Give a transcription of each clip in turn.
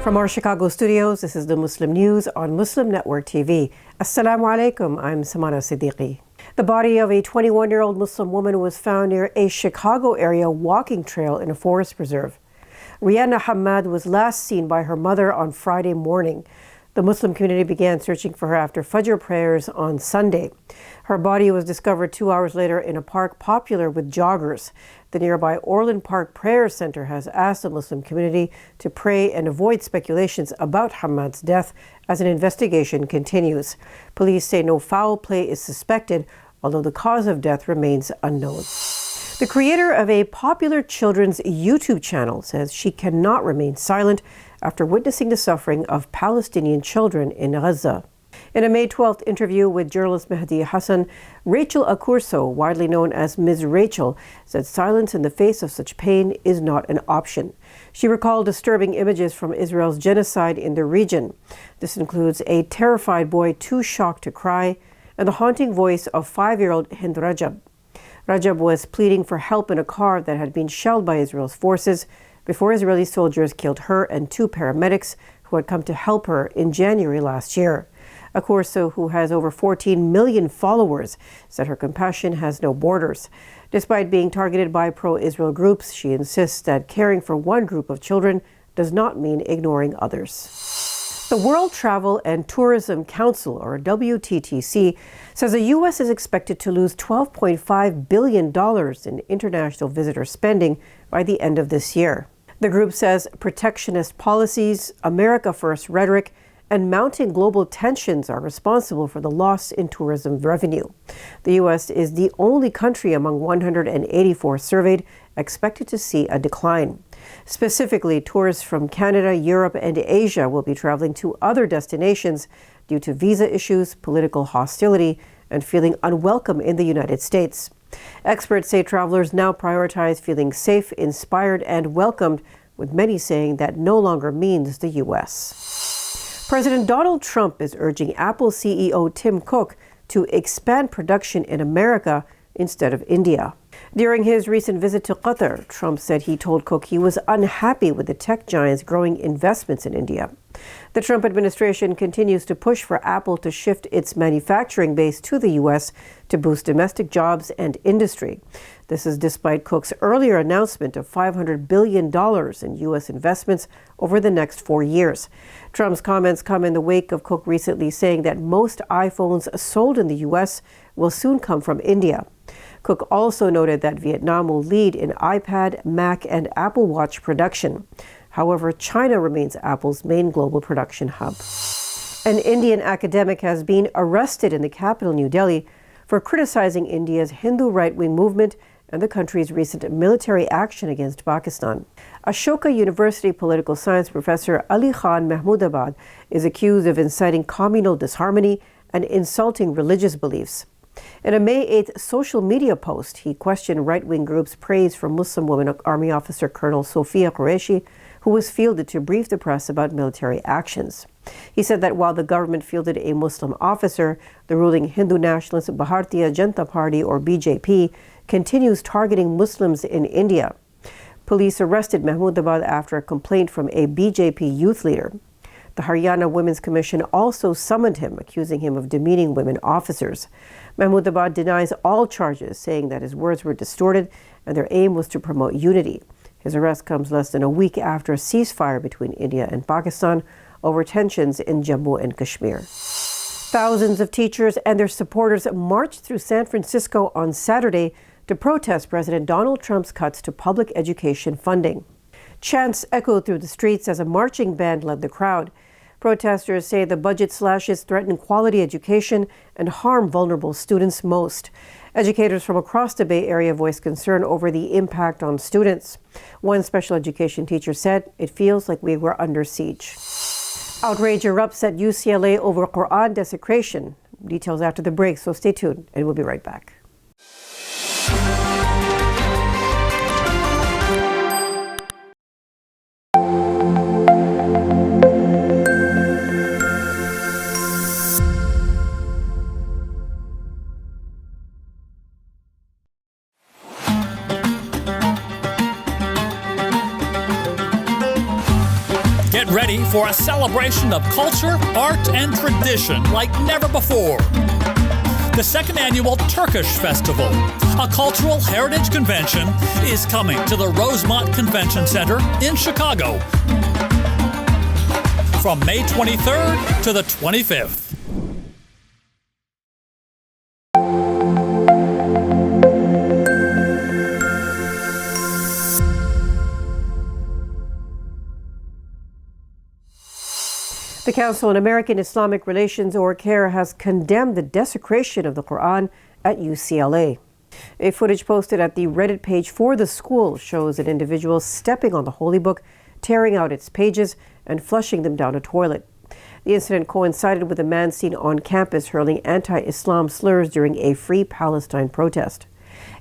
From our Chicago studios, this is the Muslim News on Muslim Network TV. Assalamu alaikum, I'm Samana Siddiqui. The body of a 21-year-old Muslim woman was found near a Chicago area walking trail in a forest preserve. Rihanna Hamad was last seen by her mother on Friday morning. The Muslim community began searching for her after Fajr prayers on Sunday. Her body was discovered 2 hours later in a park popular with joggers. The nearby Orland Park Prayer Center has asked the Muslim community to pray and avoid speculations about Hamad's death as an investigation continues. Police say no foul play is suspected, although the cause of death remains unknown. The creator of a popular children's YouTube channel says she cannot remain silent after witnessing the suffering of Palestinian children in Gaza. In a May 12th interview with journalist Mehdi Hassan, Rachel Accurso, widely known as Ms. Rachel, said silence in the face of such pain is not an option. She recalled disturbing images from Israel's genocide in the region. This includes a terrified boy too shocked to cry and the haunting voice of 5-year-old Hind Rajab. Rajab was pleading for help in a car that had been shelled by Israel's forces before Israeli soldiers killed her and 2 paramedics who had come to help her in January last year. Accurso, who has over 14 million followers, said her compassion has no borders. Despite being targeted by pro-Israel groups, she insists that caring for one group of children does not mean ignoring others. The World Travel and Tourism Council, or WTTC, says the U.S. is expected to lose $12.5 billion in international visitor spending by the end of this year. The group says protectionist policies, America First rhetoric, and mounting global tensions are responsible for the loss in tourism revenue. The U.S. is the only country among 184 surveyed expected to see a decline. Specifically, tourists from Canada, Europe, and Asia will be traveling to other destinations due to visa issues, political hostility, and feeling unwelcome in the United States. Experts say travelers now prioritize feeling safe, inspired, and welcomed, with many saying that no longer means the U.S. President Donald Trump is urging Apple CEO Tim Cook to expand production in America instead of India. During his recent visit to Qatar, Trump said he told Cook he was unhappy with the tech giant's growing investments in India. The Trump administration continues to push for Apple to shift its manufacturing base to the U.S. to boost domestic jobs and industry. This is despite Cook's earlier announcement of $500 billion in U.S. investments over the next 4 years. Trump's comments come in the wake of Cook recently saying that most iPhones sold in the U.S. will soon come from India. Cook also noted that Vietnam will lead in iPad, Mac, and Apple Watch production. However, China remains Apple's main global production hub. An Indian academic has been arrested in the capital, New Delhi, for criticizing India's Hindu right-wing movement and the country's recent military action against Pakistan. Ashoka University political science professor Ali Khan Mahmoodabad is accused of inciting communal disharmony and insulting religious beliefs. In a May 8th social media post, he questioned right-wing groups' praise for Muslim woman Army officer Colonel Sophia Qureshi, who was fielded to brief the press about military actions. He said that while the government fielded a Muslim officer, the ruling Hindu nationalist Bharatiya Janata Party, or BJP, continues targeting Muslims in India. Police arrested Mahmoodabad after a complaint from a BJP youth leader. The Haryana Women's Commission also summoned him, accusing him of demeaning women officers. Mahmoodabad denies all charges, saying that his words were distorted and their aim was to promote unity. His arrest comes less than a week after a ceasefire between India and Pakistan over tensions in Jammu and Kashmir. Thousands of teachers and their supporters marched through San Francisco on Saturday to protest President Donald Trump's cuts to public education funding. Chants echoed through the streets as a marching band led the crowd. Protesters say the budget slashes threaten quality education and harm vulnerable students most. Educators from across the Bay Area voiced concern over the impact on students. One special education teacher said, "It feels like we were under siege." Outrage erupts at UCLA over Quran desecration. Details after the break, so stay tuned and we'll be right back. Get ready for a celebration of culture, art, and tradition like never before. The second annual Turkish Festival, a cultural heritage convention, is coming to the Rosemont Convention Center in Chicago from May 23rd to the 25th. The Council on American Islamic Relations, or CAIR, has condemned the desecration of the Quran at UCLA. A footage posted at the Reddit page for the school shows an individual stepping on the holy book, tearing out its pages, and flushing them down a toilet. The incident coincided with a man seen on campus hurling anti-Islam slurs during a Free Palestine protest.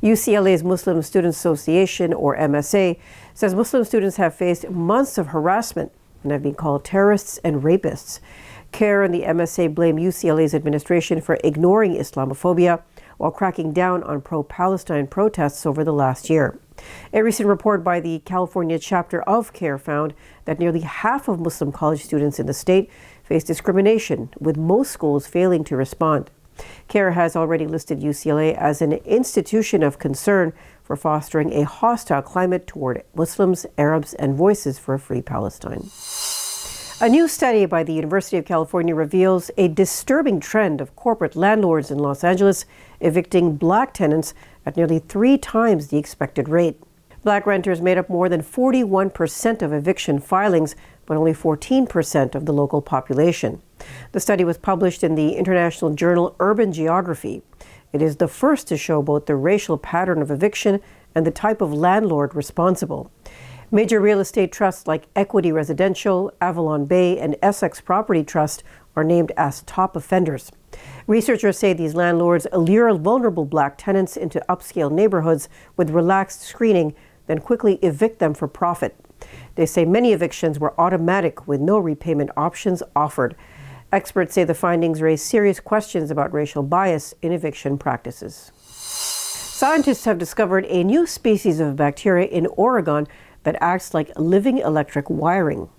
UCLA's Muslim Student Association, or MSA, says Muslim students have faced months of harassment and have been called terrorists and rapists. CAIR and the MSA blame UCLA's administration for ignoring Islamophobia while cracking down on pro-Palestine protests over the last year. A recent report by the California chapter of CAIR found that nearly half of Muslim college students in the state face discrimination, with most schools failing to respond. CAIR has already listed UCLA as an institution of concern for fostering a hostile climate toward Muslims, Arabs, and voices for a free Palestine. A new study by the University of California reveals a disturbing trend of corporate landlords in Los Angeles evicting black tenants at nearly 3 times the expected rate. Black renters made up more than 41% of eviction filings, but only 14% of the local population. The study was published in the international journal Urban Geography. It is the first to show both the racial pattern of eviction and the type of landlord responsible. Major real estate trusts like Equity Residential, Avalon Bay, and Essex Property Trust are named as top offenders. Researchers say these landlords lure vulnerable black tenants into upscale neighborhoods with relaxed screening, then quickly evict them for profit. They say many evictions were automatic with no repayment options offered. Experts say the findings raise serious questions about racial bias in eviction practices. Scientists have discovered a new species of bacteria in Oregon that acts like living electric wiring.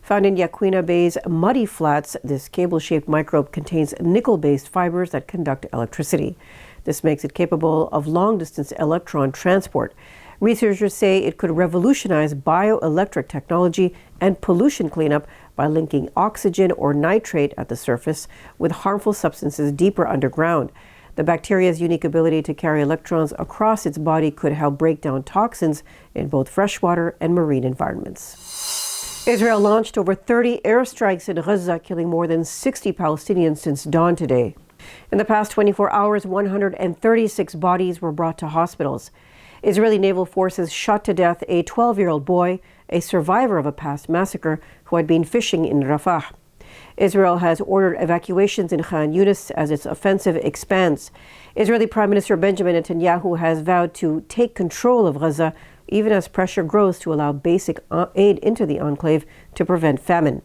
Found in Yaquina Bay's muddy flats, this cable-shaped microbe contains nickel-based fibers that conduct electricity. This makes it capable of long-distance electron transport. Researchers say it could revolutionize bioelectric technology and pollution cleanup by linking oxygen or nitrate at the surface with harmful substances deeper underground. The bacteria's unique ability to carry electrons across its body could help break down toxins in both freshwater and marine environments. Israel launched over 30 airstrikes in Gaza, killing more than 60 Palestinians since dawn today. In the past 24 hours, 136 bodies were brought to hospitals. Israeli naval forces shot to death a 12-year-old boy, a survivor of a past massacre, who had been fishing in Rafah. Israel has ordered evacuations in Khan Yunis as its offensive expands. Israeli Prime Minister Benjamin Netanyahu has vowed to take control of Gaza, even as pressure grows to allow basic aid into the enclave to prevent famine.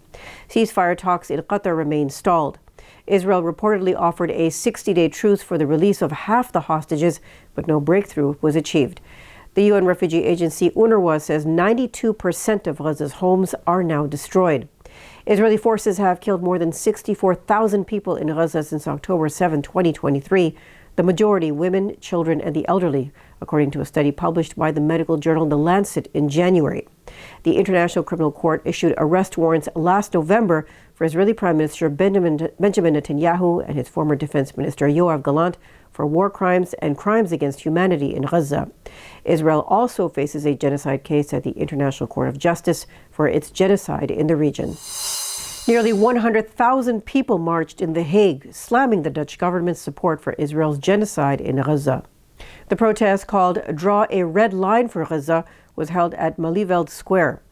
Ceasefire talks in Qatar remain stalled. Israel reportedly offered a 60-day truce for the release of half the hostages, but no breakthrough was achieved. The UN refugee agency UNRWA says 92% of Gaza's homes are now destroyed. Israeli forces have killed more than 64,000 people in Gaza since October 7, 2023, the majority women, children, and the elderly, according to a study published by the medical journal The Lancet in January. The International Criminal Court issued arrest warrants last November for Israeli Prime Minister Benjamin Netanyahu and his former Defense Minister Yoav Gallant for war crimes and crimes against humanity in Gaza. Israel also faces a genocide case at the International Court of Justice for its genocide in the region. Nearly 100,000 people marched in The Hague, slamming the Dutch government's support for Israel's genocide in Gaza. The protest, called Draw a Red Line for Gaza, was held at Malieveld Square.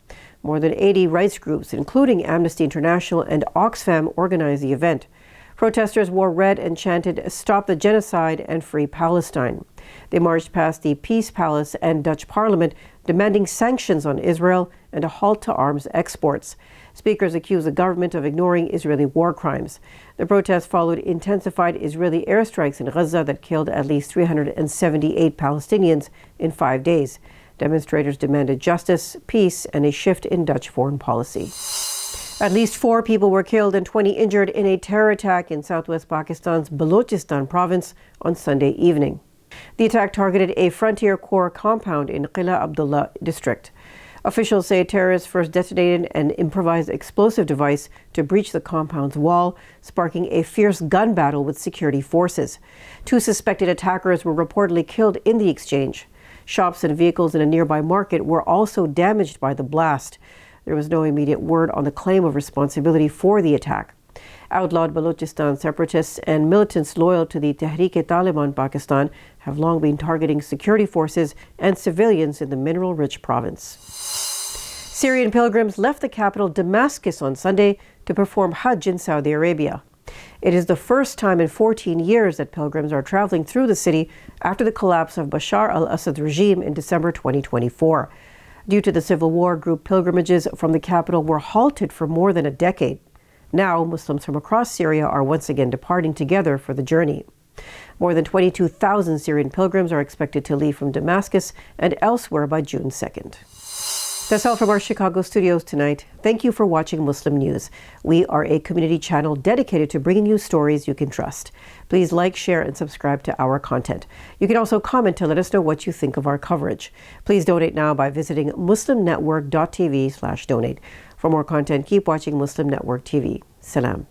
More than 80 rights groups, including Amnesty International and Oxfam, organized the event. Protesters wore red and chanted, "Stop the genocide and free Palestine." They marched past the Peace Palace and Dutch Parliament, demanding sanctions on Israel and a halt to arms exports. Speakers accused the government of ignoring Israeli war crimes. The protest followed intensified Israeli airstrikes in Gaza that killed at least 378 Palestinians in 5 days. Demonstrators demanded justice, peace, and a shift in Dutch foreign policy. At least 4 people were killed and 20 injured in a terror attack in southwest Pakistan's Balochistan province on Sunday evening. The attack targeted a Frontier Corps compound in Qila Abdullah district. Officials say terrorists first detonated an improvised explosive device to breach the compound's wall, sparking a fierce gun battle with security forces. 2 suspected attackers were reportedly killed in the exchange. Shops and vehicles in a nearby market were also damaged by the blast. There was no immediate word on the claim of responsibility for the attack. Outlawed Balochistan separatists and militants loyal to the Tehreek-e-Taliban Pakistan have long been targeting security forces and civilians in the mineral-rich province. Syrian pilgrims left the capital Damascus on Sunday to perform Hajj in Saudi Arabia. It is the first time in 14 years that pilgrims are traveling through the city after the collapse of Bashar al-Assad regime in December 2024. Due to the civil war, group pilgrimages from the capital were halted for more than a decade. Now, Muslims from across Syria are once again departing together for the journey. More than 22,000 Syrian pilgrims are expected to leave from Damascus and elsewhere by June 2nd. That's all from our Chicago studios tonight. Thank you for watching Muslim News. We are a community channel dedicated to bringing you stories you can trust. Please like, share, and subscribe to our content. You can also comment to let us know what you think of our coverage. Please donate now by visiting muslimnetwork.tv/donate. For more content, keep watching Muslim Network TV. Salam.